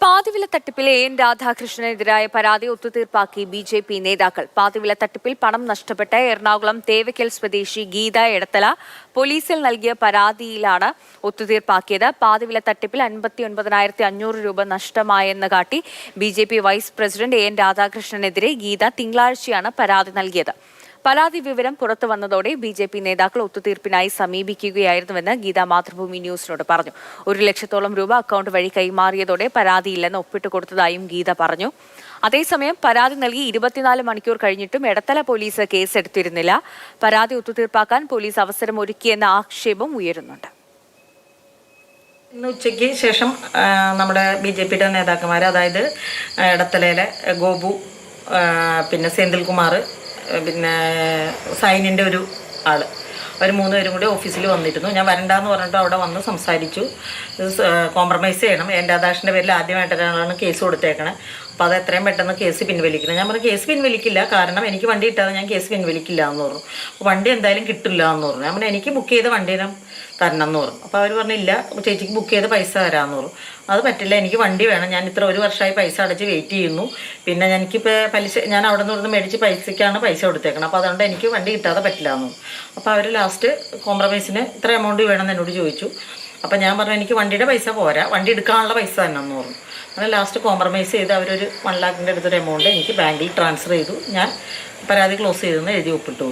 പാതിവില തട്ടിപ്പിലെ N രാധാകൃഷ്ണനെതിരായ പരാതി ഒത്തുതീർപ്പാക്കി BJP. നേതാക്കൾ. പാതിവില തട്ടിപ്പിൽ പണം നഷ്ടപ്പെട്ട എറണാകുളം തേവയ്ക്കൽ സ്വദേശി ഗീത എടത്തല പോലീസിൽ നൽകിയ പരാതിയിലാണ് ഒത്തുതീർപ്പാക്കിയത്. പാതിവില തട്ടിപ്പിൽ 59,500 രൂപ നഷ്ടമായെന്ന് കാട്ടി ബി.ജെ.പി. വൈസ് പ്രസിഡന്റ് എൻ രാധാകൃഷ്ണനെതിരെ ഗീത തിങ്കളാഴ്ചയാണ് പരാതി നൽകിയത്. പരാതി വിവരം പുറത്തു വന്നതോടെ ബി.ജെ.പി. നേതാക്കൾ ഒത്തുതീർപ്പിനായി സമീപിക്കുകയായിരുന്നുവെന്ന് ഗീത മാതൃഭൂമി ന്യൂസിനോട് പറഞ്ഞു. 1 ലക്ഷത്തോളം രൂപ അക്കൗണ്ട് വഴി കൈമാറിയതോടെ പരാതിയില്ലെന്ന് ഒപ്പിട്ട് കൊടുത്തതായും ഗീത പറഞ്ഞു. അതേസമയം പരാതി നൽകി 24 മണിക്കൂർ കഴിഞ്ഞിട്ടും എടത്തല പോലീസ് കേസെടുത്തിരുന്നില്ല. പരാതി ഒത്തുതീർപ്പാക്കാൻ പോലീസ് അവസരമൊരുക്കിയെന്ന ആക്ഷേപം ഉയരുന്നുണ്ട്. ഇന്ന് ഉച്ചയ്ക്ക് ശേഷം നമ്മുടെ ബി.ജെ.പിയുടെ നേതാക്കന്മാർ, അതായത് എടത്തലയിലെ ഗോപു, പിന്നെ സെന്തിൽകുമാർ, പിന്നെ സൈനിൻ്റെ ഒരു ആൾ, അവർ 3 പേരും കൂടി ഓഫീസിൽ വന്നിരുന്നു. ഞാൻ വരണ്ടെന്ന് പറഞ്ഞിട്ട് അവിടെ വന്ന് സംസാരിച്ചു. കോംപ്രമൈസ് ചെയ്യണം, എൻ രാധാകൃഷ്ണൻ്റെ പേരിൽ ആദ്യമായിട്ടാണ് കേസ് കൊടുത്തേക്കണേ. അപ്പോൾ അത് എത്രയും പെട്ടെന്ന് കേസ് പിൻവലിക്കണം. ഞാൻ പറഞ്ഞു കേസ് പിൻവലിക്കില്ല, കാരണം എനിക്ക് വണ്ടി കിട്ടാതെ ഞാൻ കേസ് പിൻവലിക്കില്ല എന്ന് പറഞ്ഞു. അപ്പോൾ വണ്ടി എന്തായാലും കിട്ടില്ല എന്ന് പറഞ്ഞു. ഞാൻ പറഞ്ഞു എനിക്ക് ബുക്ക് ചെയ്ത വണ്ടീനെ തരണം എന്ന് പറഞ്ഞു. അപ്പോൾ അവർ പറഞ്ഞില്ല, ചേച്ചിക്ക് ബുക്ക് ചെയ്ത പൈസ തരാമെന്ന് പറഞ്ഞു. അത് പറ്റില്ല, എനിക്ക് വണ്ടി വേണം, ഞാൻ ഇത്ര 1 വർഷമായി പൈസ അടച്ച് വെയിറ്റ് ചെയ്യുന്നു, പിന്നെ എനിക്കിപ്പോൾ പലിശ ഞാൻ അവിടെ നിന്ന് മേടിച്ച് പൈസയ്ക്കാണ് പൈസ കൊടുത്തേക്കണം, അപ്പോൾ അതുകൊണ്ട് എനിക്ക് വണ്ടി കിട്ടാതെ പറ്റില്ല എന്ന് പറഞ്ഞു. അപ്പോൾ അവർ ലാസ്റ്റ് കോംപ്രമൈസിന് ഇത്ര എമൗണ്ട് വേണമെന്ന് എന്നോട് ചോദിച്ചു. അപ്പോൾ ഞാൻ പറഞ്ഞു എനിക്ക് വണ്ടിയുടെ പൈസ പോരാ, വണ്ടി എടുക്കാനുള്ള പൈസ തന്നെ എന്ന് പറഞ്ഞു. അങ്ങനെ ലാസ്റ്റ് കോംപ്രമൈസ് ചെയ്ത് അവരൊരു 1 ലാഖിൻ്റെ അടുത്തൊരു എമൗണ്ട് എനിക്ക് ബാങ്കിൽ ട്രാൻസ്ഫർ ചെയ്തു. ഞാൻ പരാതി ക്ലോസ് ചെയ്തെന്ന് എഴുതി ഒപ്പിട്ടു.